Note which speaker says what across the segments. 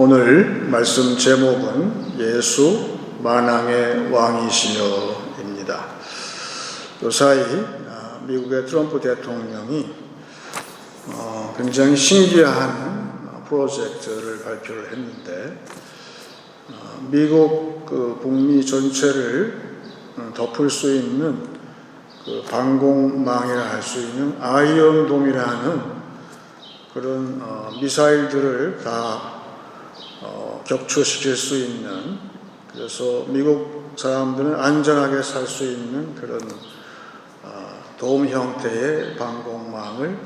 Speaker 1: 오늘 말씀 제목은 예수 만왕의 왕이시여입니다. 요사이 미국의 트럼프 대통령이 굉장히 신기한 프로젝트를 발표를 했는데 미국 북미 전체를 덮을 수 있는 방공망이라 할 수 있는 아이언돔이라는 그런 미사일들을 다 격추시킬 수 있는, 그래서 미국 사람들은 안전하게 살 수 있는 그런 돔 형태의 방공망을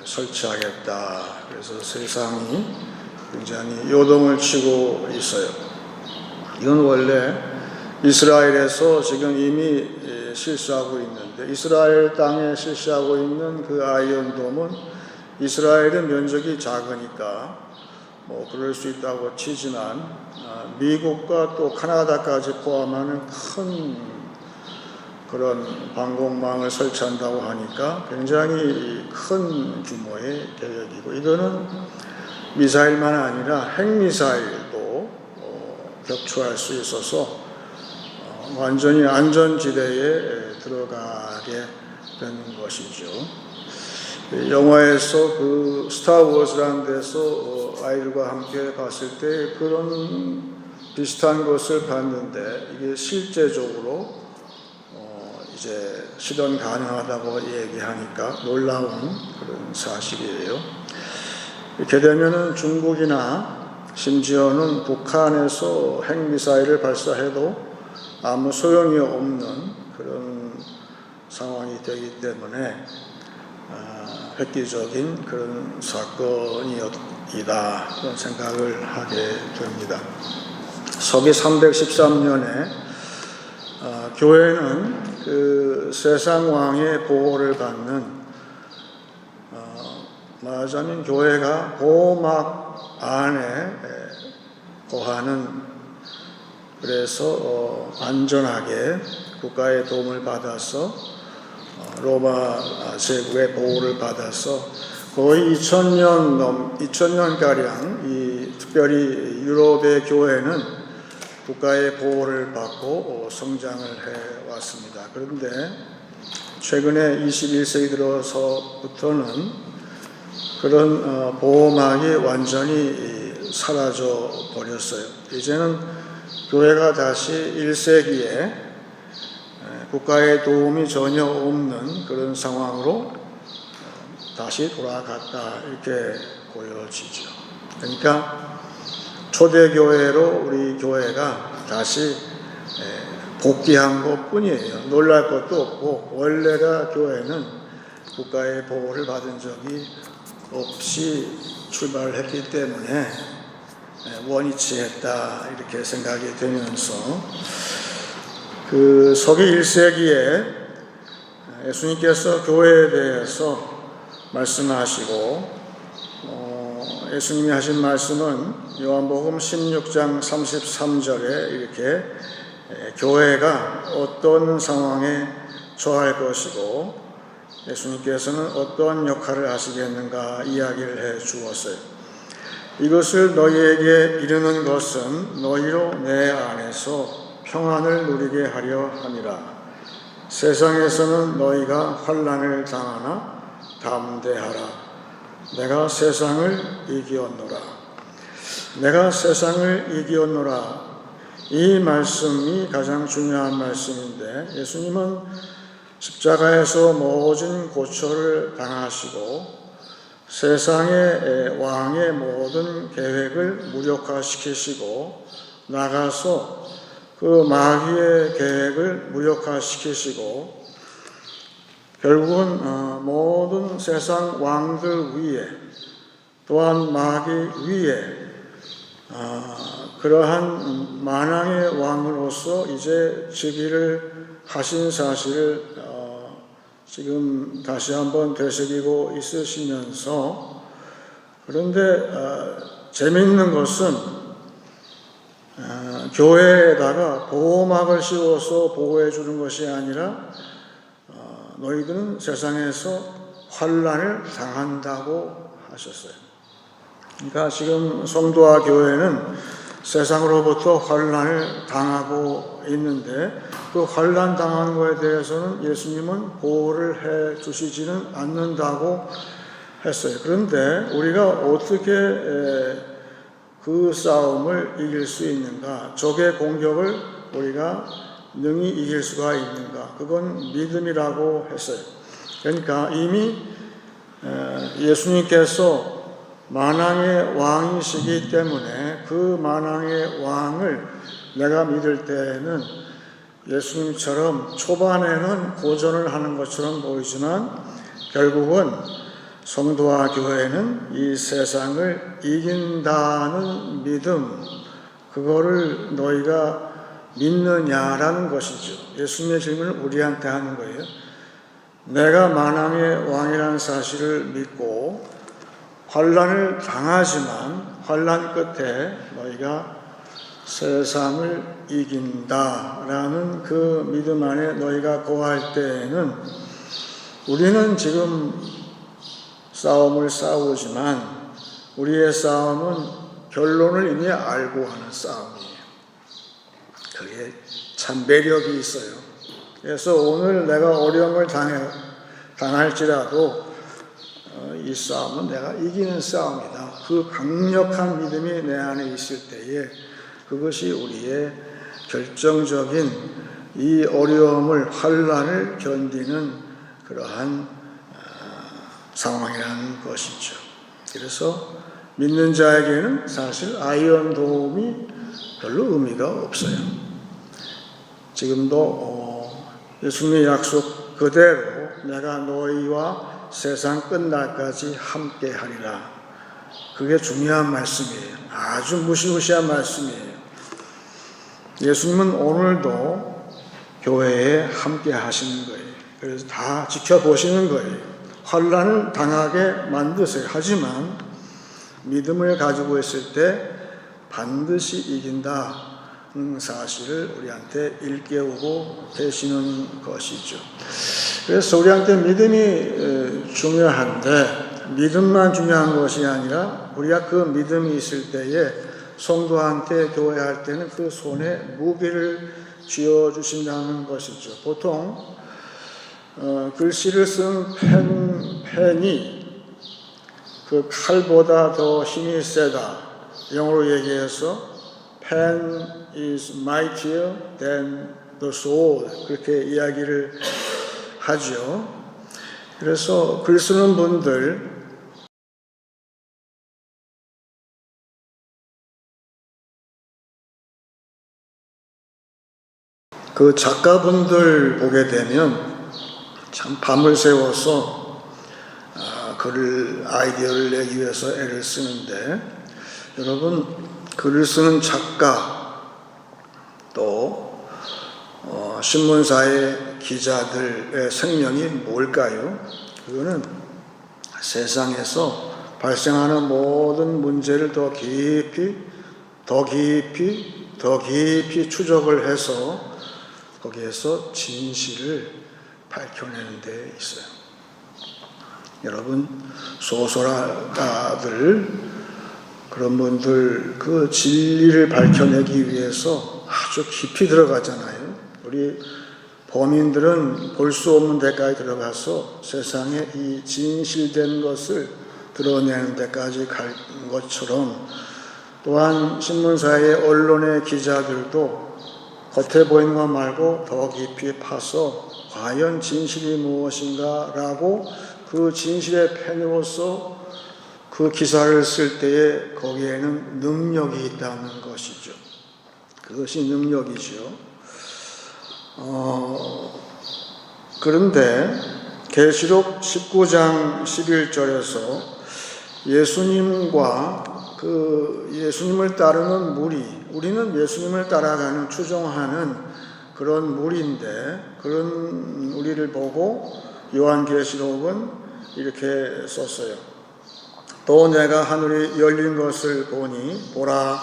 Speaker 1: 설치하겠다. 그래서 세상이 굉장히 요동을 치고 있어요. 이건 원래 이스라엘에서 지금 이미 실시하고 있는데, 이스라엘 땅에 실시하고 있는 그 아이언돔은 이스라엘은 면적이 작으니까 그럴 수 있다고 치지만 미국과 또 카나다까지 포함하는 큰 그런 방공망을 설치한다고 하니까 굉장히 큰 규모의 계획이고, 이거는 미사일만 아니라 핵미사일도 격추할 수 있어서 완전히 안전지대에 들어가게 되는 것이죠. 영화에서 그 스타워즈라는 데서 아이들과 함께 봤을 때 그런 비슷한 것을 봤는데 이게 실제적으로 이제 실현 가능하다고 얘기하니까 놀라운 그런 사실이에요. 이렇게 되면은 중국이나 심지어는 북한에서 핵미사일을 발사해도 아무 소용이 없는 그런 상황이 되기 때문에 획기적인 그런 사건이다 그런 생각을 하게 됩니다. 서기 313년에 교회는 그 세상 왕의 보호를 받는 말하자면 교회가 보호막 안에 거하는, 그래서 안전하게 국가의 도움을 받아서 로마 제국의 보호를 받아서 거의 2000년가량 특별히 유럽의 교회는 국가의 보호를 받고 성장을 해왔습니다. 그런데 최근에 21세기 들어서부터는 그런 보호막이 완전히 사라져 버렸어요. 이제는 교회가 다시 1세기에 국가의 도움이 전혀 없는 그런 상황으로 다시 돌아갔다 이렇게 보여지죠. 그러니까 초대교회로 우리 교회가 다시 복귀한 것뿐이에요. 놀랄 것도 없고 원래가 교회는 국가의 보호를 받은 적이 없이 출발했기 때문에 원위치했다 이렇게 생각이 되면서 그 서기 1세기에 예수님께서 교회에 대해서 말씀하시고 예수님이 하신 말씀은 요한복음 16장 33절에 이렇게 교회가 어떤 상황에 처할 것이고 예수님께서는 어떤 역할을 하시겠는가 이야기를 해 주었어요. 이것을 너희에게 이르는 것은 너희로 내 안에서 평안을 누리게 하려 함이라. 세상에서는 너희가 환난을 당하나 담대하라. 내가 세상을 이기었노라. 내가 세상을 이기었노라. 이 말씀이 가장 중요한 말씀인데 예수님은 십자가에서 모진 고초를 당하시고 세상의 왕의 모든 계획을 무력화시키시고 나가서 그 마귀의 계획을 무력화시키시고 결국은 모든 세상 왕들 위에 또한 마귀 위에 그러한 만왕의 왕으로서 이제 즉위를 하신 사실을 지금 다시 한번 되새기고 있으시면서 그런데 재미있는 것은 교회에다가 보호막을 씌워서 보호해 주는 것이 아니라 너희들은 세상에서 환난을 당한다고 하셨어요. 그러니까 지금 성도와 교회는 세상으로부터 환난을 당하고 있는데 그 환난 당하는 것에 대해서는 예수님은 보호를 해 주시지는 않는다고 했어요. 그런데 우리가 어떻게 그 싸움을 이길 수 있는가? 적의 공격을 우리가 능히 이길 수가 있는가? 그건 믿음이라고 했어요. 그러니까 이미 예수님께서 만왕의 왕이시기 때문에 그 만왕의 왕을 내가 믿을 때에는 예수님처럼 초반에는 고전을 하는 것처럼 보이지만 결국은 성도와 교회는 이 세상을 이긴다는 믿음, 그거를 너희가 믿느냐라는 것이죠. 예수님의 질문을 우리한테 하는 거예요. 내가 만왕의 왕이라는 사실을 믿고 환난을 당하지만 환난 끝에 너희가 세상을 이긴다라는 그 믿음 안에 너희가 거할 때에는 우리는 지금 싸움을 싸우지만 우리의 싸움은 결론을 이미 알고 하는 싸움이에요. 그게 참 매력이 있어요. 그래서 오늘 내가 어려움을 당할지라도 이 싸움은 내가 이기는 싸움이다. 그 강력한 믿음이 내 안에 있을 때에 그것이 우리의 결정적인 이 어려움을, 환난을 견디는 그러한 상황이라는 것이죠. 그래서 믿는 자에게는 사실 아이언 도움이 별로 의미가 없어요. 지금도 예수님의 약속 그대로 내가 너희와 세상 끝날까지 함께 하리라. 그게 중요한 말씀이에요. 아주 무시무시한 말씀이에요. 예수님은 오늘도 교회에 함께 하시는 거예요. 그래서 다 지켜보시는 거예요. 환난을 당하게 만드세요. 하지만 믿음을 가지고 있을 때 반드시 이긴다는 사실을 우리한테 일깨우고 계시는 것이죠. 그래서 우리한테 믿음이 중요한데 믿음만 중요한 것이 아니라 우리가 그 믿음이 있을 때에 성도한테 교회할 때는 그 손에 무기를 쥐어주신다는 것이죠. 보통 글씨를 쓴 펜이 그 칼보다 더 힘이 세다. 영어로 얘기해서 pen is mightier than the sword. 그렇게 이야기를 하죠. 그래서 글 쓰는 분들 그 작가분들 보게 되면 참 밤을 새워서 글을 아이디어를 내기 위해서 애를 쓰는데 여러분 글을 쓰는 작가 또 신문사의 기자들의 생명이 뭘까요? 그거는 세상에서 발생하는 모든 문제를 더 깊이 추적을 해서 거기에서 진실을 밝혀내는 데 있어요. 여러분 소설가들 그런 분들 그 진리를 밝혀내기 위해서 아주 깊이 들어가잖아요. 우리 범인들은 볼 수 없는 데까지 들어가서 세상에 이 진실된 것을 드러내는 데까지 갈 것처럼 또한 신문사의 언론의 기자들도 겉에 보이는 것 말고 더 깊이 파서 과연 진실이 무엇인가라고 그 진실의 펜으로서 그 기사를 쓸 때에 거기에는 능력이 있다는 것이죠. 그것이 능력이죠. 그런데 계시록 19장 11절에서 예수님과 그 예수님을 따르는 무리, 우리는 예수님을 따라가는 추종하는 그런 무리인데 그런 우리를 보고 요한계시록은 이렇게 썼어요. 또 내가 하늘이 열린 것을 보니 보라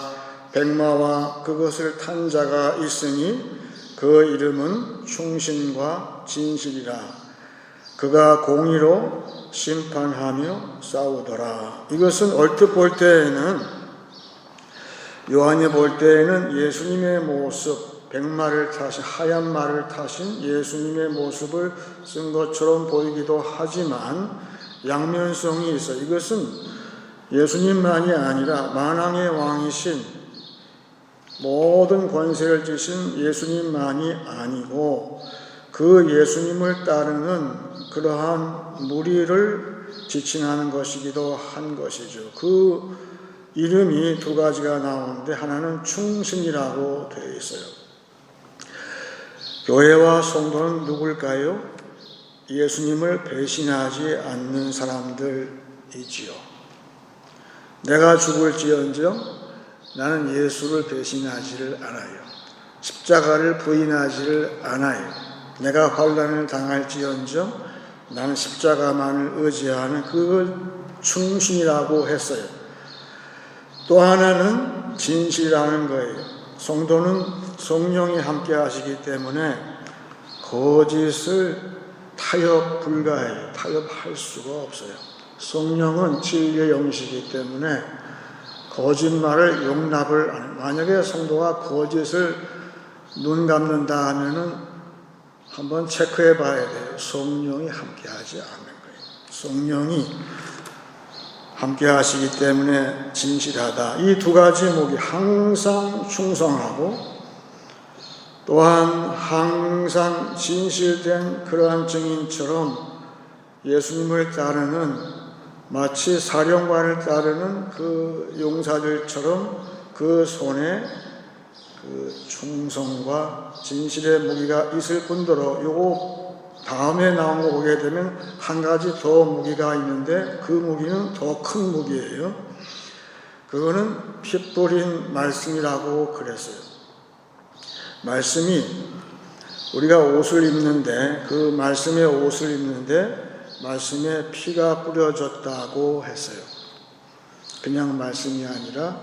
Speaker 1: 백마와 그것을 탄 자가 있으니 그 이름은 충신과 진실이라. 그가 공의로 심판하며 싸우더라. 이것은 얼핏 볼 때에는 요한이 볼 때에는 예수님의 모습, 백마를 타신 하얀 말을 타신 예수님의 모습을 쓴 것처럼 보이기도 하지만 양면성이 있어. 이것은 예수님만이 아니라 만왕의 왕이신 모든 권세를 지신 예수님만이 아니고 그 예수님을 따르는 그러한 무리를 지칭하는 것이기도 한 것이죠. 그 이름이 두 가지가 나오는데 하나는 충신이라고 되어 있어요. 교회와 성도는 누굴까요? 예수님을 배신하지 않는 사람들이지요. 내가 죽을지언정 나는 예수를 배신하지를 않아요. 십자가를 부인하지를 않아요. 내가 환난을 당할지언정 나는 십자가만을 의지하는 그 충신이라고 했어요. 또 하나는 진실이라는 거예요. 성도는 성령이 함께 하시기 때문에 거짓을 타협 불가해요. 타협할 수가 없어요. 성령은 진리의 영이시기 때문에 거짓말을 용납을 안 해요. 만약에 성도가 거짓을 눈 감는다 하면은 한번 체크해 봐야 돼요. 성령이 함께 하지 않는 거예요. 성령이 함께 하시기 때문에 진실하다. 이 두 가지 목이 항상 충성하고 또한 항상 진실된 그러한 증인처럼 예수님을 따르는 마치 사령관을 따르는 그 용사들처럼 그 손에 그 충성과 진실의 무기가 있을 뿐더러 요거 다음에 나온 거 보게 되면 한 가지 더 무기가 있는데 그 무기는 더 큰 무기예요. 그거는 피 뿌린 말씀이라고 그랬어요. 말씀이 우리가 옷을 입는데 그 말씀의 옷을 입는데 말씀에 피가 뿌려졌다고 했어요. 그냥 말씀이 아니라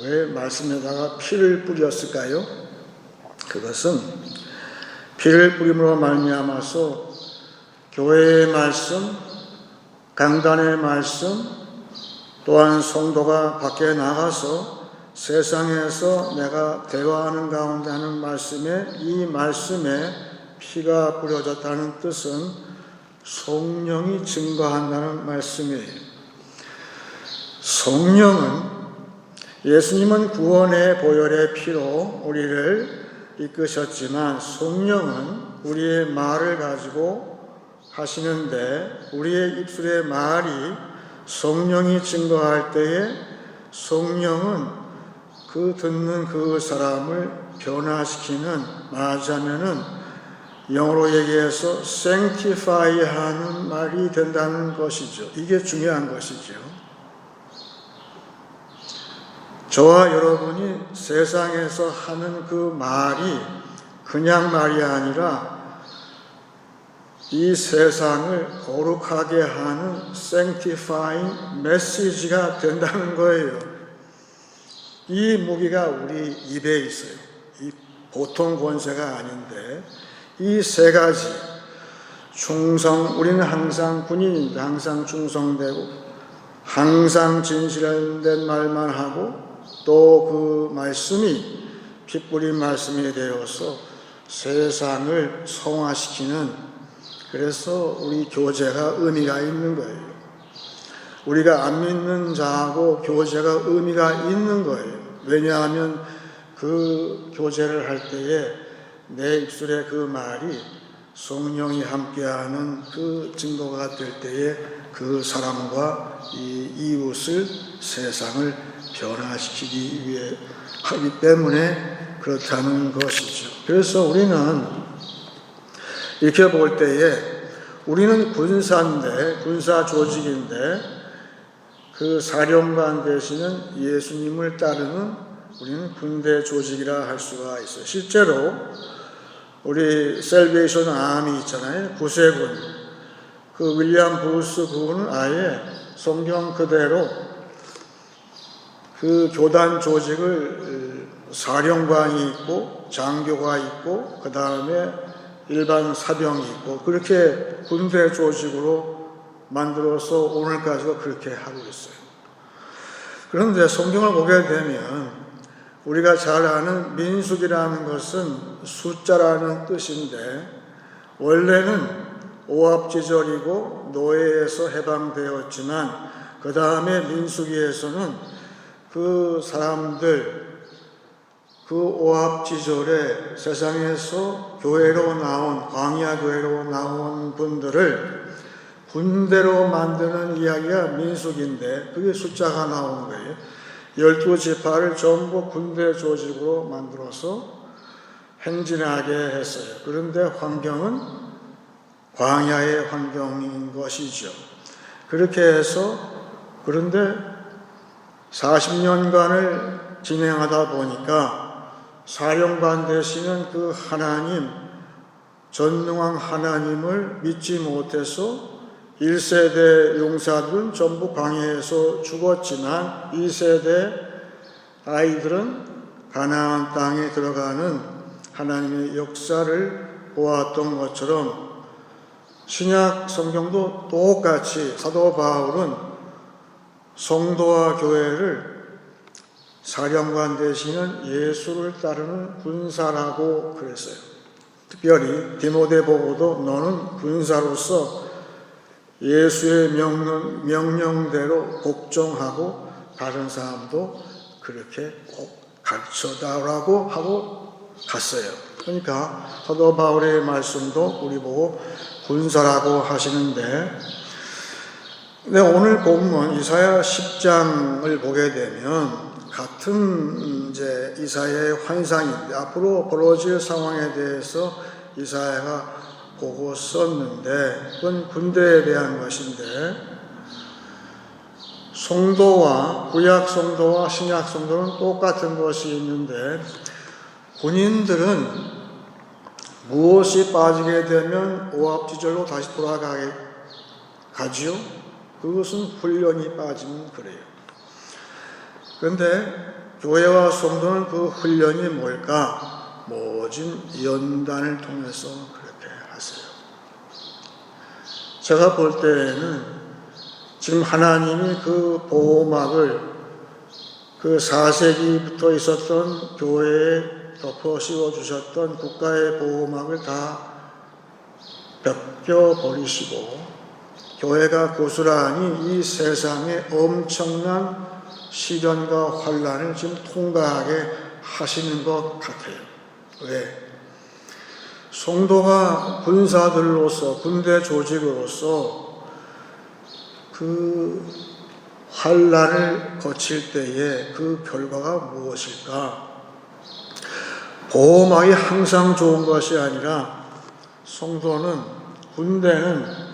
Speaker 1: 왜 말씀에다가 피를 뿌렸을까요? 그것은 피를 뿌림으로 말미암아서 교회의 말씀, 강단의 말씀, 또한 성도가 밖에 나가서 세상에서 내가 대화하는 가운데 하는 말씀에 이 말씀에 피가 뿌려졌다는 뜻은 성령이 증거한다는 말씀이에요. 성령은 예수님은 구원의 보혈의 피로 우리를 이끄셨지만 성령은 우리의 말을 가지고 하시는데 우리의 입술의 말이 성령이 증거할 때에 성령은 그 듣는 그 사람을 변화시키는, 말하자면은 영어로 얘기해서 sanctify 하는 말이 된다는 것이죠. 이게 중요한 것이죠. 저와 여러분이 세상에서 하는 그 말이 그냥 말이 아니라 이 세상을 거룩하게 하는 sanctifying message가 된다는 거예요. 이 무기가 우리 입에 있어요. 이 보통 권세가 아닌데 이 세 가지 충성, 우리는 항상 군인인데 항상 충성되고 항상 진실된 말만 하고 또 그 말씀이 피 뿌린 말씀이 되어서 세상을 성화시키는, 그래서 우리 교제가 의미가 있는 거예요. 우리가 안 믿는 자하고 교제가 의미가 있는 거예요. 왜냐하면 그 교제를 할 때에 내 입술에 그 말이 성령이 함께하는 그 증거가 될 때에 그 사람과 이 이웃을, 세상을 변화시키기 위해 하기 때문에 그렇다는 것이죠. 그래서 우리는 이렇게 볼 때에 우리는 군사인데, 군사 조직인데 그 사령관 되시는 예수님을 따르는 우리는 군대 조직이라 할 수가 있어요. 실제로 우리 셀베이션 아미 있잖아요. 구세군. 그 윌리엄 부스 그분은 아예 성경 그대로 그 교단 조직을 사령관이 있고 장교가 있고 그 다음에 일반 사병이 있고 그렇게 군대 조직으로 만들어서 오늘까지도 그렇게 하고 있어요. 그런데 성경을 보게 되면 우리가 잘 아는 민숙이라는 것은 숫자라는 뜻인데 원래는 오합지졸이고 노예에서 해방되었지만 그 다음에 민수기에서는 그 사람들, 그 오합지졸에 세상에서 교회로 나온, 광야 교회로 나온 분들을 군대로 만드는 이야기가 민수기인데 그게 숫자가 나오는 거예요. 12지파를 전부 군대 조직으로 만들어서 행진하게 했어요. 그런데 환경은 광야의 환경인 것이죠. 그렇게 해서 그런데 40년간을 진행하다 보니까 사령관 되시는 그 하나님, 전능한 하나님을 믿지 못해서 1세대 용사들은 전부 광야에서 죽었지만 2세대 아이들은 가나안 땅에 들어가는 하나님의 역사를 보았던 것처럼 신약 성경도 똑같이 사도 바울은 성도와 교회를 사령관 되시는 예수를 따르는 군사라고 그랬어요. 특별히 디모데 보고도 너는 군사로서 예수의 명령대로 복종하고 다른 사람도 그렇게 꼭 가르쳐달라고 하고 갔어요. 그러니까 사도 바울의 말씀도 우리 보고 군사라고 하시는데, 근데 오늘 본문 이사야 10장을 보게 되면 같은 이제 이사야의 환상인데, 앞으로 벌어질 상황에 대해서 이사야가 보고 썼는데, 그건 군대에 대한 것인데, 성도와 구약 성도와 신약 성도는 똑같은 것이 있는데, 군인들은 무엇이 빠지게 되면 오합지졸로 다시 가지요? 그것은 훈련이 빠지면 그래요. 그런데 교회와 성도는 그 훈련이 뭘까? 모진 연단을 통해서 그렇게 하세요. 제가 볼 때에는 지금 하나님이 그 보호막을 그 4세기부터 있었던 교회에 덮어 씌워주셨던 국가의 보호막을 다 벗겨버리시고 교회가 고스란히 이 세상의 엄청난 시련과 환란을 지금 통과하게 하시는 것 같아요. 왜? 성도가 군사들로서, 군대 조직으로서 그 환란을 거칠 때에 그 결과가 무엇일까? 보호막이 항상 좋은 것이 아니라 성도는, 군대는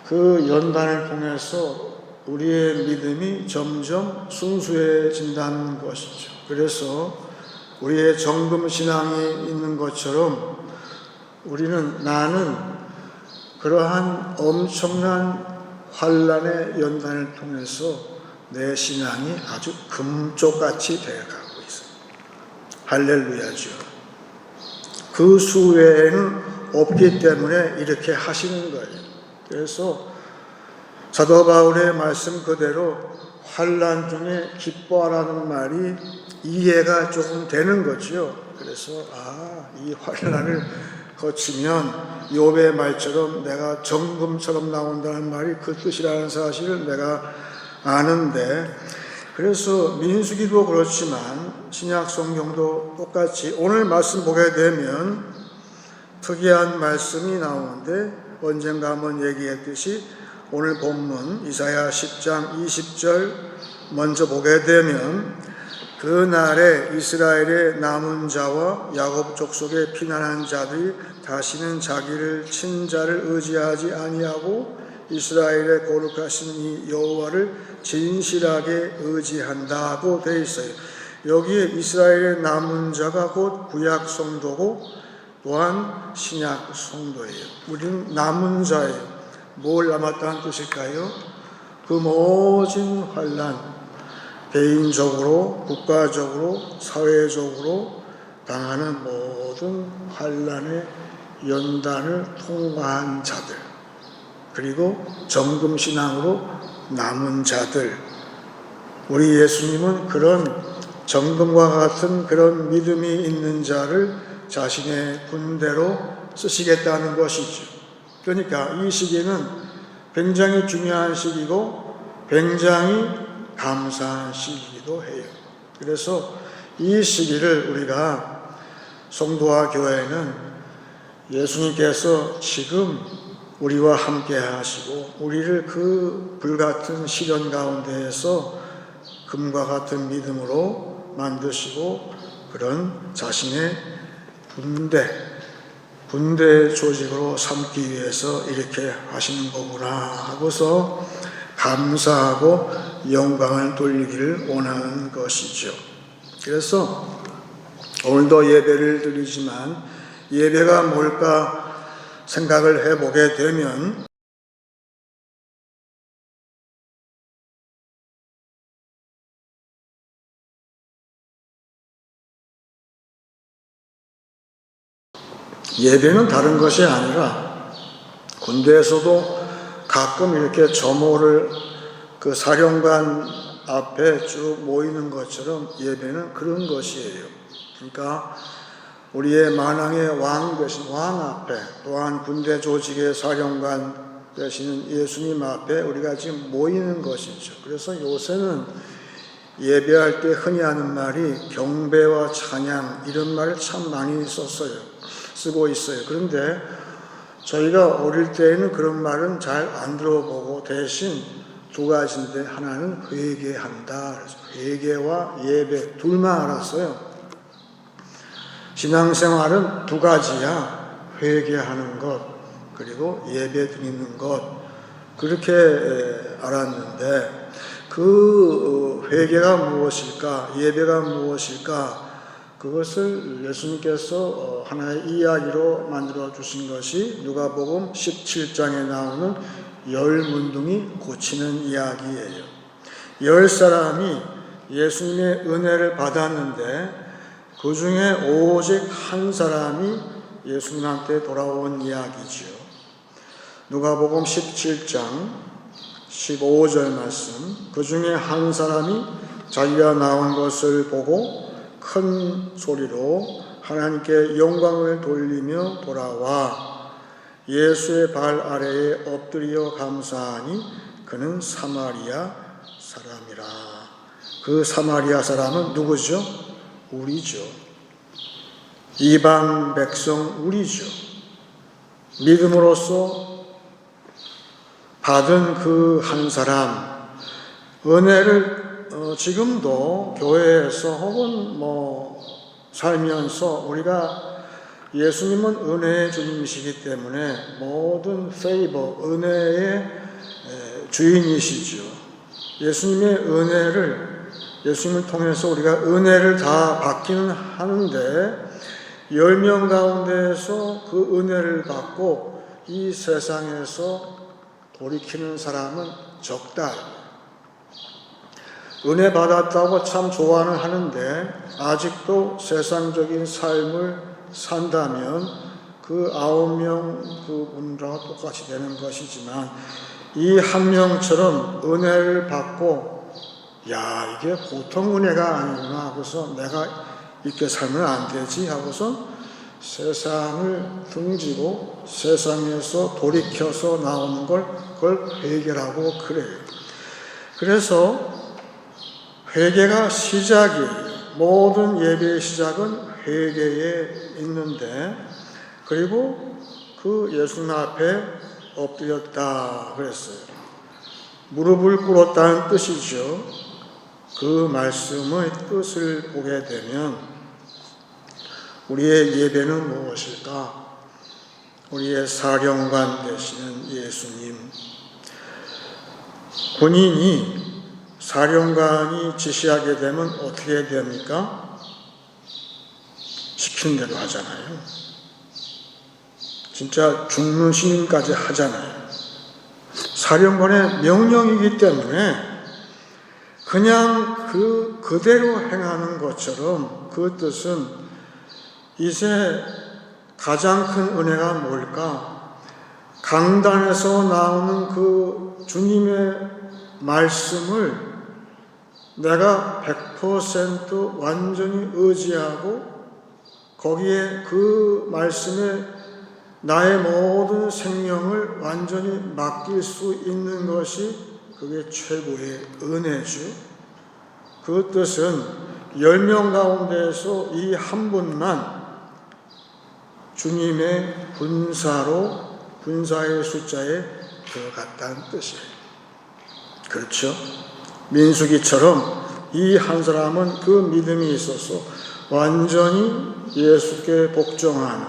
Speaker 1: 그 연단을 통해서 우리의 믿음이 점점 순수해진다는 것이죠. 그래서 우리의 정금 신앙이 있는 것처럼 나는 그러한 엄청난 환란의 연단을 통해서 내 신앙이 아주 금쪽같이 되어가고 있어요. 할렐루야죠. 그 수외에는 없기 때문에 이렇게 하시는 거예요. 그래서 사도 바울의 말씀 그대로 환란 중에 기뻐하라는 말이 이해가 조금 되는 거죠. 그래서 이 환란을 거치면 욥의 말처럼 내가 정금처럼 나온다는 말이 그 뜻이라는 사실을 내가 아는데, 그래서 민수기도 그렇지만 신약 성경도 똑같이 오늘 말씀 보게 되면 특이한 말씀이 나오는데, 언젠가 한번 얘기했듯이 오늘 본문 이사야 10장 20절 먼저 보게 되면 그날에 이스라엘의 남은 자와 야곱 족속의 피난한 자들이 다시는 자기를 친자를 의지하지 아니하고 이스라엘의 거룩하신 이 여호와를 진실하게 의지한다고 되어 있어요. 여기에 이스라엘의 남은 자가 곧 구약 성도고 또한 신약 성도예요. 우리는 남은 자예요. 뭘 남았다는 뜻일까요? 그 모진 환란, 개인적으로, 국가적으로, 사회적으로 당하는 모든 환란의 연단을 통과한 자들, 그리고 정금신앙으로 남은 자들. 우리 예수님은 그런 정금과 같은 그런 믿음이 있는 자를 자신의 군대로 쓰시겠다는 것이죠. 그러니까 이 시기는 굉장히 중요한 시기고 굉장히 감사한 시기이기도 해요. 그래서 이 시기를 우리가 성도와 교회는 예수님께서 지금 우리와 함께 하시고 우리를 그 불같은 시련 가운데에서 금과 같은 믿음으로 만드시고 그런 자신의 군대 조직으로 삼기 위해서 이렇게 하시는 거구나 하고서 감사하고 영광을 돌리기를 원하는 것이죠. 그래서 오늘도 예배를 드리지만 예배가 뭘까 생각을 해보게 되면 예배는 다른 것이 아니라 군대에서도 가끔 이렇게 점호를 그 사령관 앞에 쭉 모이는 것처럼 예배는 그런 것이에요. 그러니까 우리의 만왕의 왕 되신 왕 앞에, 또한 군대 조직의 사령관 되시는 예수님 앞에 우리가 지금 모이는 것이죠. 그래서 요새는 예배할 때 흔히 하는 말이 경배와 찬양 이런 말을 참 많이 쓰고 있어요. 그런데 저희가 어릴 때에는 그런 말은 잘 안 들어보고 대신 두 가지인데 하나는 회개한다. 그래서 회개와 예배 둘만 알았어요. 신앙생활은 두 가지야. 회개하는 것 그리고 예배 드리는 것 그렇게 알았는데 그 회개가 무엇일까? 예배가 무엇일까? 그것을 예수님께서 하나의 이야기로 만들어 주신 것이 누가복음 17장에 나오는 10문둥이 고치는 이야기예요. 10사람이 예수님의 은혜를 받았는데 그 중에 오직 한 사람이 예수님한테 돌아온 이야기지요. 누가복음 17장 15절 말씀. 그 중에 한 사람이 자기가 나온 것을 보고 큰 소리로 하나님께 영광을 돌리며 돌아와 예수의 발 아래에 엎드려 감사하니 그는 사마리아 사람이라. 그 사마리아 사람은 누구죠? 우리죠. 이방 백성 우리죠. 믿음으로써 받은 그 한 사람 은혜를 지금도 교회에서 혹은 살면서 우리가 예수님은 은혜의 주님이시기 때문에 모든 페이버, 은혜의 주인이시죠. 예수님을 통해서 우리가 은혜를 다 받기는 하는데 10명 가운데에서 그 은혜를 받고 이 세상에서 돌이키는 사람은 적다. 은혜 받았다고 참 좋아는 하는데 아직도 세상적인 삶을 산다면 그 9명 그분과 똑같이 되는 것이지만 이 한 명처럼 은혜를 받고 야 이게 보통 은혜가 아니구나 하고서 내가 이렇게 살면 안 되지 하고서 세상을 등지고 세상에서 돌이켜서 나오는 그걸 회개라고 그래요. 그래서 회개가 시작이에요. 모든 예배의 시작은 회개에 있는데 그리고 그 예수님 앞에 엎드렸다 그랬어요. 무릎을 꿇었다는 뜻이죠. 그 말씀의 뜻을 보게 되면 우리의 예배는 무엇일까? 우리의 사령관 되시는 예수님. 군인이 사령관이 지시하게 되면 어떻게 됩니까? 시키는 대로 하잖아요. 진짜 죽는 신임까지 하잖아요. 사령관의 명령이기 때문에 그냥 그대로 행하는 것처럼 그 뜻은 이제 가장 큰 은혜가 뭘까? 강단에서 나오는 그 주님의 말씀을 내가 100% 완전히 의지하고 거기에 그 말씀에 나의 모든 생명을 완전히 맡길 수 있는 것이 그게 최고의 은혜죠. 그 뜻은 10명 가운데에서 이 한 분만 주님의 군사의 숫자에 들어갔다는 뜻이에요. 그렇죠? 민수기처럼 이 한 사람은 그 믿음이 있어서 완전히 예수께 복종하는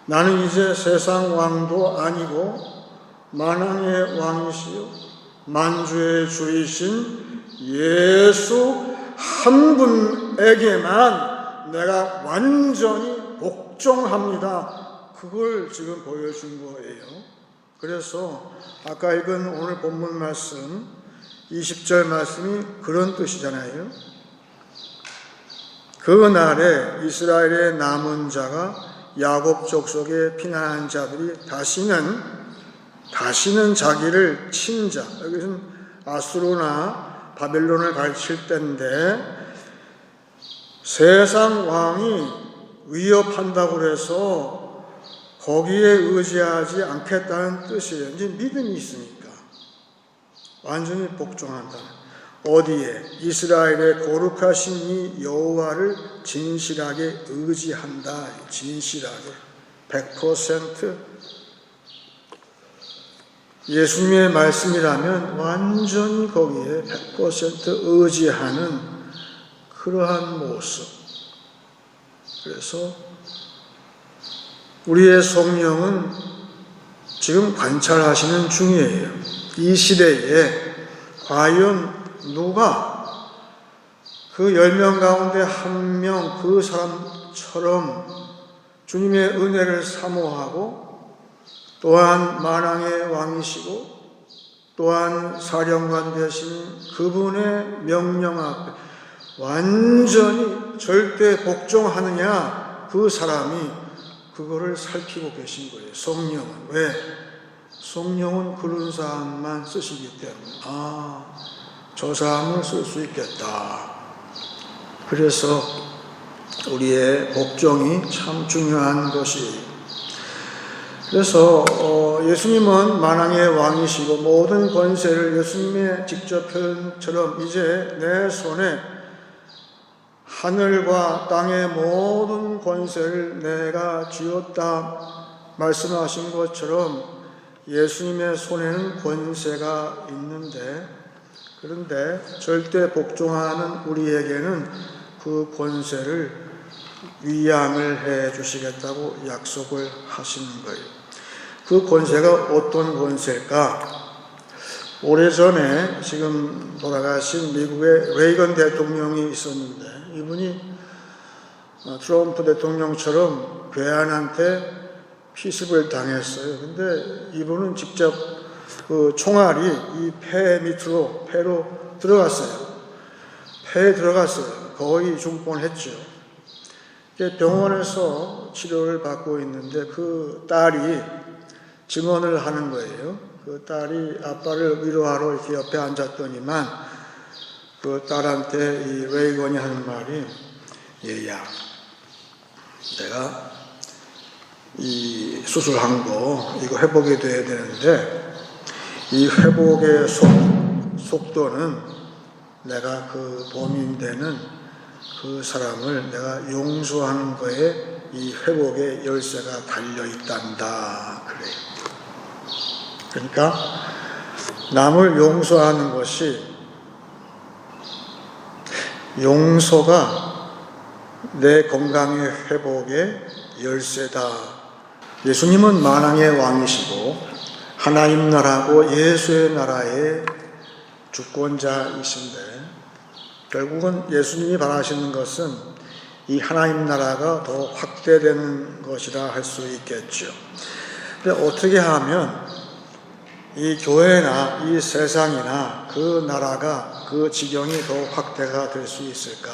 Speaker 1: 나는 이제 세상 왕도 아니고 만왕의 왕이시요 만주의 주이신 예수 한 분에게만 내가 완전히 복종합니다. 그걸 지금 보여준 거예요. 그래서 아까 읽은 오늘 본문 말씀 20절 말씀이 그런 뜻이잖아요. 그날에 이스라엘의 남은 자가 야곱 족속에 피난한 자들이 다시는 자기를 친 자, 여기서는 아수르나 바벨론을 가르칠 때인데 세상 왕이 위협한다고 해서 거기에 의지하지 않겠다는 뜻이에요. 이제 믿음이 있으니까 완전히 복종한다. 어디에? 이스라엘의 거룩하신 이 여호와를 진실하게 의지한다. 진실하게 100% 예수님의 말씀이라면 완전히 거기에 100% 의지하는 그러한 모습. 그래서 우리의 성령은 지금 관찰하시는 중이에요. 이 시대에 과연 누가 그 10명 가운데 한 명 그 사람처럼 주님의 은혜를 사모하고 또한 만왕의 왕이시고 또한 사령관 되신 그분의 명령 앞에 완전히 절대 복종하느냐, 그 사람이 그거를 살피고 계신 거예요. 성령은. 왜? 성령은 그런 사람만 쓰시기 때문에 저 사람을 쓸 수 있겠다. 그래서 우리의 복종이 참 중요한 것이에요. 그래서 예수님은 만왕의 왕이시고 모든 권세를 예수님의 직접 표현처럼 이제 내 손에 하늘과 땅의 모든 권세를 내가 쥐었다 말씀하신 것처럼 예수님의 손에는 권세가 있는데, 그런데 절대 복종하는 우리에게는 그 권세를 위양을 해 주시겠다고 약속을 하시는 거예요. 그 권세가 어떤 권세일까? 오래전에 지금 돌아가신 미국의 레이건 대통령이 있었는데, 이분이 트럼프 대통령처럼 괴한한테 피습을 당했어요. 근데 이분은 직접 그 총알이 이 폐로 들어갔어요. 폐에 들어갔어요. 거의 죽을 뻔했죠. 병원에서 치료를 받고 있는데 그 딸이 증언을 하는 거예요. 그 딸이 아빠를 위로하러 이렇게 옆에 앉았더니만 그 딸한테 이 레이건이 하는 말이, 얘야, 내가 이 수술한 거 이거 회복이 돼야 되는데 이 회복의 속도는 내가 그 범인 되는 그 사람을 내가 용서하는 거에 이 회복의 열쇠가 달려있단다. 그래요. 그러니까 남을 용서하는 것이, 용서가 내 건강의 회복의 열쇠다. 예수님은 만왕의 왕이시고 하나님 나라고 예수의 나라의 주권자이신데, 결국은 예수님이 바라시는 것은 이 하나님 나라가 더 확대되는 것이라 할 수 있겠죠. 근데 어떻게 하면 이 교회나 이 세상이나 그 나라가, 그 지경이 더 확대가 될 수 있을까?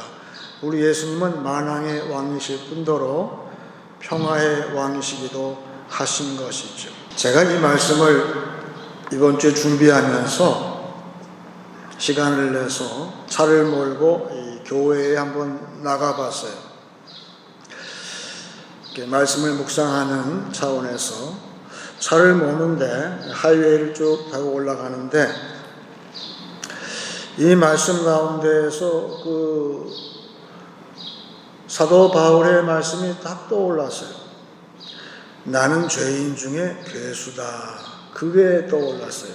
Speaker 1: 우리 예수님은 만왕의 왕이실 뿐더러 평화의 왕이시기도 하신 것이죠. 제가 이 말씀을 이번 주에 준비하면서 시간을 내서 차를 몰고 이 교회에 한번 나가봤어요. 이렇게 말씀을 묵상하는 차원에서 차를 모는데 하이웨이를 쭉 타고 올라가는데 이 말씀 가운데에서 그 사도 바울의 말씀이 딱 떠올랐어요. 나는 죄인 중에 괴수다. 그게 떠올랐어요.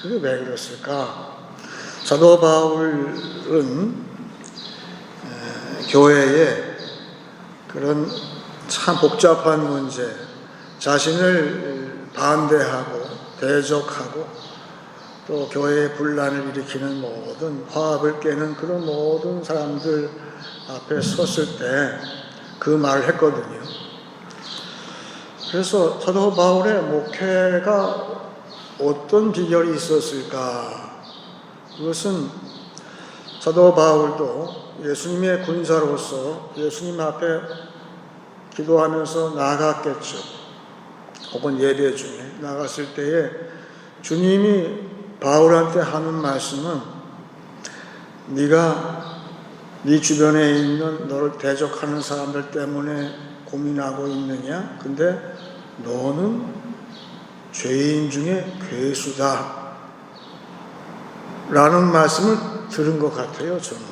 Speaker 1: 그게 왜 그랬을까? 사도 바울은 교회에 그런 참 복잡한 문제, 자신을 반대하고 대적하고 또 교회의 분란을 일으키는 모든, 화합을 깨는 그런 모든 사람들 앞에 섰을 때 그 말을 했거든요. 그래서 사도 바울의 목회가 어떤 비결이 있었을까? 그것은 사도 바울도 예수님의 군사로서 예수님 앞에 기도하면서 나갔겠죠. 혹은 예배 중에 나갔을 때에 주님이 바울한테 하는 말씀은, 네가 네 주변에 있는 너를 대적하는 사람들 때문에 고민하고 있느냐? 근데 너는 죄인 중에 괴수다 라는 말씀을 들은 것 같아요, 저는.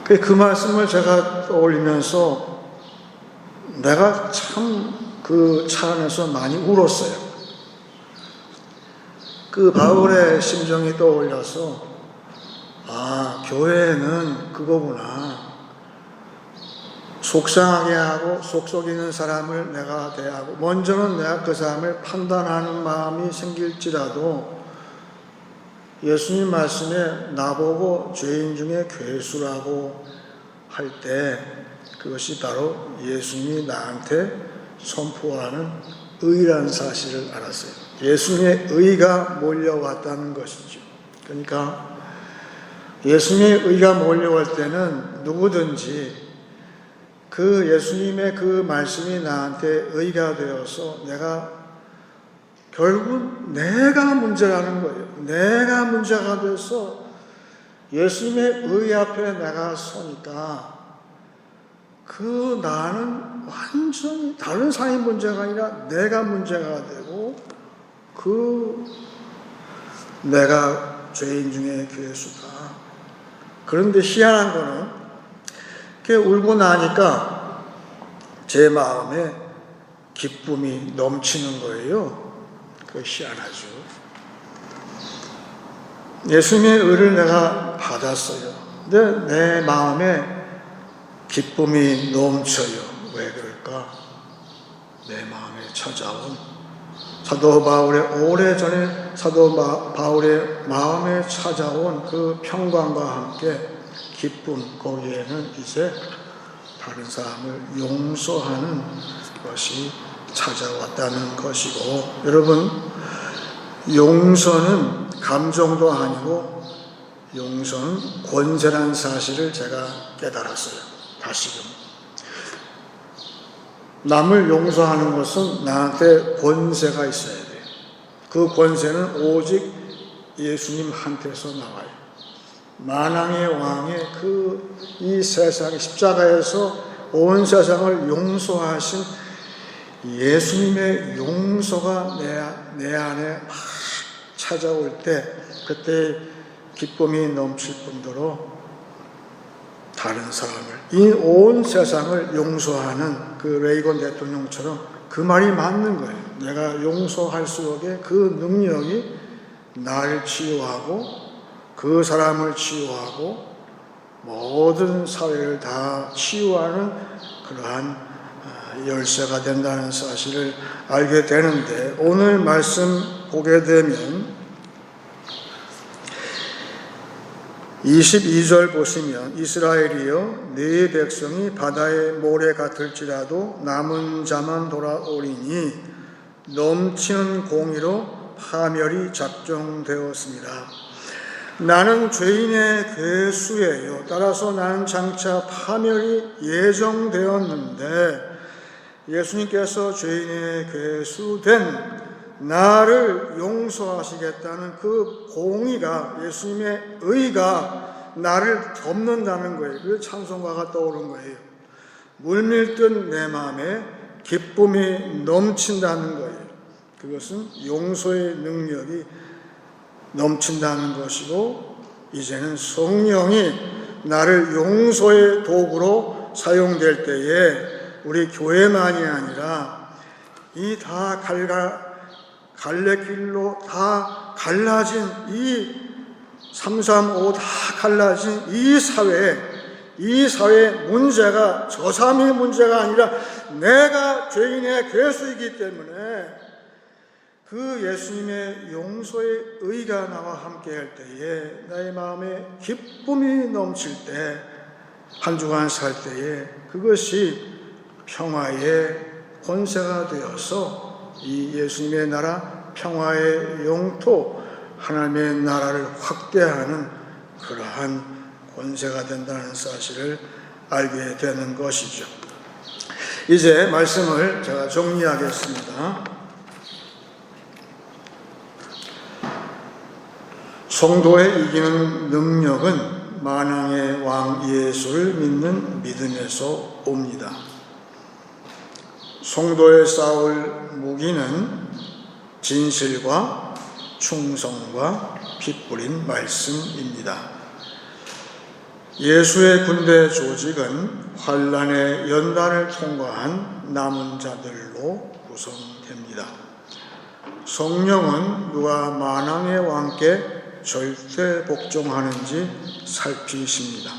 Speaker 1: 그 말씀을 제가 떠올리면서 내가 참 그 차 안에서 많이 울었어요. 그 바울의 심정이 떠올려서 교회는 그거구나. 속상하게 하고 속 썩이는 사람을 내가 대하고 먼저는 내가 그 사람을 판단하는 마음이 생길지라도 예수님 말씀에 나보고 죄인 중에 괴수라고 할 때 그것이 바로 예수님이 나한테 선포하는 의라는 사실을 알았어요. 예수님의 의가 몰려왔다는 것이죠. 그러니까 예수님의 의가 몰려올 때는 누구든지 그 예수님의 그 말씀이 나한테 의가 되어서 결국 내가 문제라는 거예요. 내가 문제가 돼서 예수님의 의 앞에 내가 서니까 그 나는 완전히 다른 사람의 문제가 아니라 내가 문제가 되고 내가 죄인 중에 괴수다. 그런데 희한한 거는 이렇게 울고 나니까 제 마음에 기쁨이 넘치는 거예요. 그 희한하죠. 예수님의 의를 내가 받았어요. 근데 내 마음에 기쁨이 넘쳐요. 왜 그럴까? 내 마음에 찾아온 사도 바울의 오래전에 사도 바울의 마음에 찾아온 그 평강과 함께 기쁨, 거기에는 이제 다른 사람을 용서하는 것이 찾아왔다는 것이고, 여러분, 용서는 감정도 아니고 용서는 권세라는 사실을 제가 깨달았어요. 다시금 남을 용서하는 것은 나한테 권세가 있어야 돼요. 그 권세는 오직 예수님한테서 나와요. 만왕의 왕의 이 세상의 십자가에서 온 세상을 용서하신 예수님의 용서가 내 안에 막 찾아올 때 그때 기쁨이 넘칠 뿐더러 다른 사람을, 이 온 세상을 용서하는 그 레이건 대통령처럼 그 말이 맞는 거예요. 내가 용서할수록에 그 능력이 나를 치유하고 그 사람을 치유하고 모든 사회를 다 치유하는 그러한 열쇠가 된다는 사실을 알게 되는데, 오늘 말씀 보게 되면 22절 보시면 이스라엘이여 네 백성이 바다의 모래 같을지라도 남은 자만 돌아오리니 넘치는 공의로 파멸이 작정되었습니다. 나는 죄인의 괴수예요. 따라서 나는 장차 파멸이 예정되었는데 예수님께서 죄인의 괴수된 나를 용서하시겠다는 그 공의가, 예수님의 의가 나를 덮는다는 거예요. 그 찬송가가 떠오른 거예요. 물밀듯 내 마음에 기쁨이 넘친다는 거예요. 그것은 용서의 능력이 넘친다는 것이고, 이제는 성령이 나를 용서의 도구로 사용될 때에 우리 교회만이 아니라 이 다 갈래길로 다 갈라진 이 335 다 갈라진 이 사회의 문제가 저3의 문제가 아니라 내가 죄인의 괴수이기 때문에 그 예수님의 용서의 의가 나와 함께 할 때에 나의 마음에 기쁨이 넘칠 때, 한 주간 살 때에 그것이 평화의 권세가 되어서 이 예수님의 나라, 평화의 영토, 하나님의 나라를 확대하는 그러한 권세가 된다는 사실을 알게 되는 것이죠. 이제 말씀을 제가 정리하겠습니다. 성도의 이기는 능력은 만왕의 왕 예수를 믿는 믿음에서 옵니다. 성도의 싸울 무기는 진실과 충성과 피 뿌린 말씀입니다. 예수의 군대 조직은 환난의 연단을 통과한 남은 자들로 구성됩니다. 성령은 누가 만왕의 왕께 절대 복종하는지 살피십니다.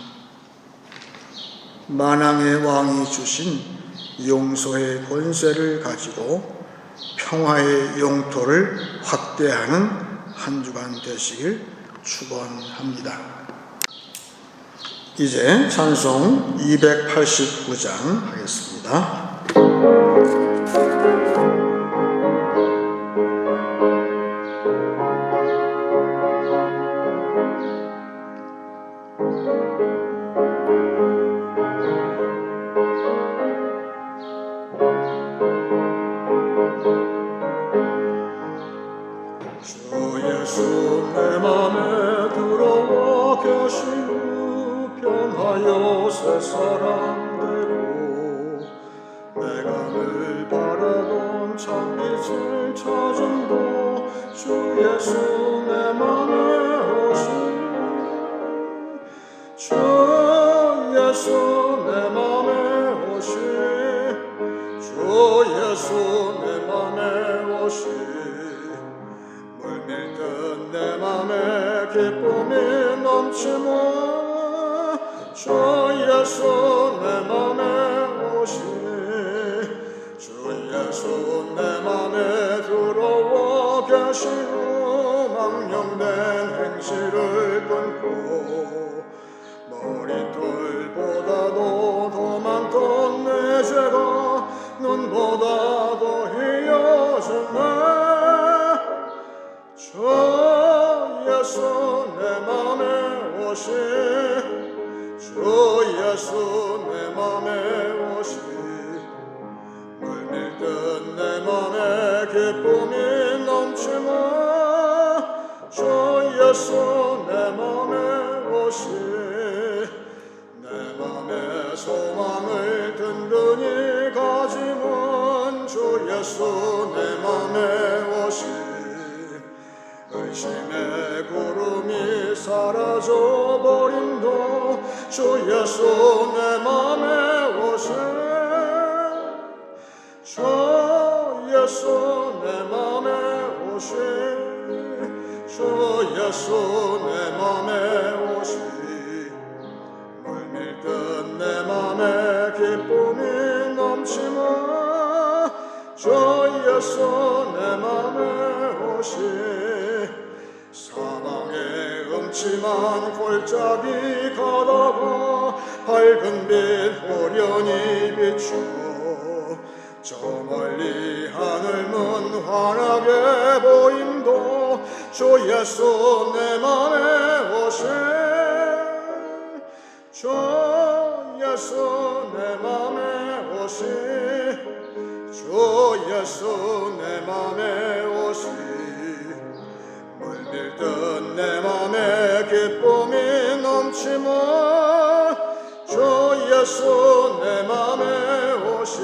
Speaker 1: 만왕의 왕이 주신 용서의 권세를 가지고 평화의 영토를 확대하는 한 주간 되시길 축원합니다. 이제 찬송 289장 하겠습니다.
Speaker 2: 의심의 구름이 사라져버린도 주 예수 내 맘에 오시 주 예수 내 맘에 오시 주 예수 내 맘에 오시 물밀듯 내 맘에 기쁨이 넘치며 주 예수 내 맘에 오시 사방에 음침한 골짜기 가다가 밝은 빛 호련히 비추 저 멀리 하늘문 환하게 보임도 주 예수 내 맘에 오시 주 예수 내 맘에 오시 주 예수 내 맘에 오시 물밀듯 내 맘에 기쁨이 넘치며 주 예수 내 맘에 오시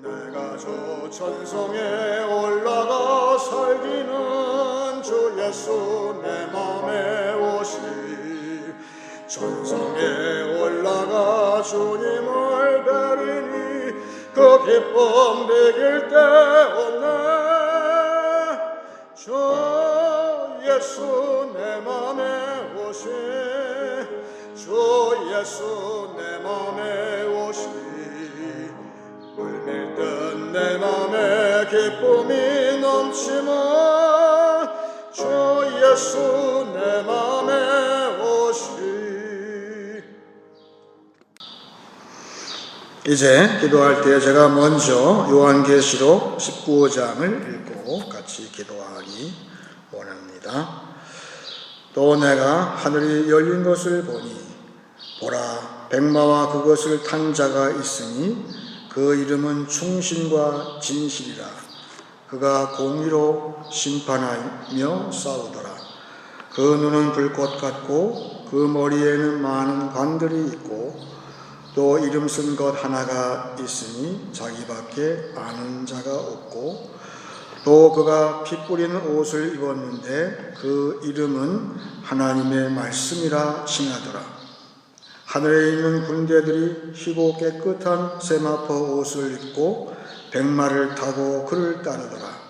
Speaker 2: 내가 저 천성에 올라가 살기는 주 예수 내 맘에 오시 천성에 올라가 주님을 뵈리니 그 기쁨 비길 데 없네 주 예수 내 맘에 오시 주 예수 내 맘에 오시 물밀듯 내 맘에 기쁨이 넘치며 주 예수 내 맘에 오시.
Speaker 1: 이제 기도할 때 제가 먼저 요한계시록 19장을 읽고 같이 기도하기 원합니다. 또 내가 하늘이 열린 것을 보니 보라 백마와 그것을 탄 자가 있으니 그 이름은 충신과 진실이라 그가 공의로 심판하며 싸우더라. 그 눈은 불꽃 같고 그 머리에는 많은 관들이 있고 또 이름 쓴 것 하나가 있으니 자기밖에 아는 자가 없고 또 그가 피 뿌리는 옷을 입었는데 그 이름은 하나님의 말씀이라 칭하더라. 하늘에 있는 군대들이 희고 깨끗한 세마포 옷을 입고 백마를 타고 그를 따르더라.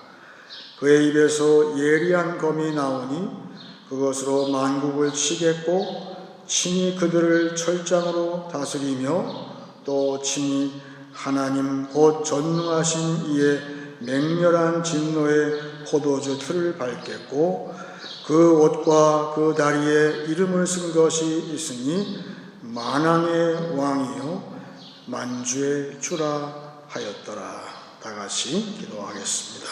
Speaker 1: 그의 입에서 예리한 검이 나오니 그것으로 만국을 치겠고 친히 그들을 철장으로 다스리며 또 친히 하나님 곧 전능하신 이의 맹렬한 진노의 포도주 틀을 밟겠고 그 옷과 그 다리에 이름을 쓴 것이 있으니 만왕의 왕이요 만주의 주라 하였더라. 다 같이 기도하겠습니다.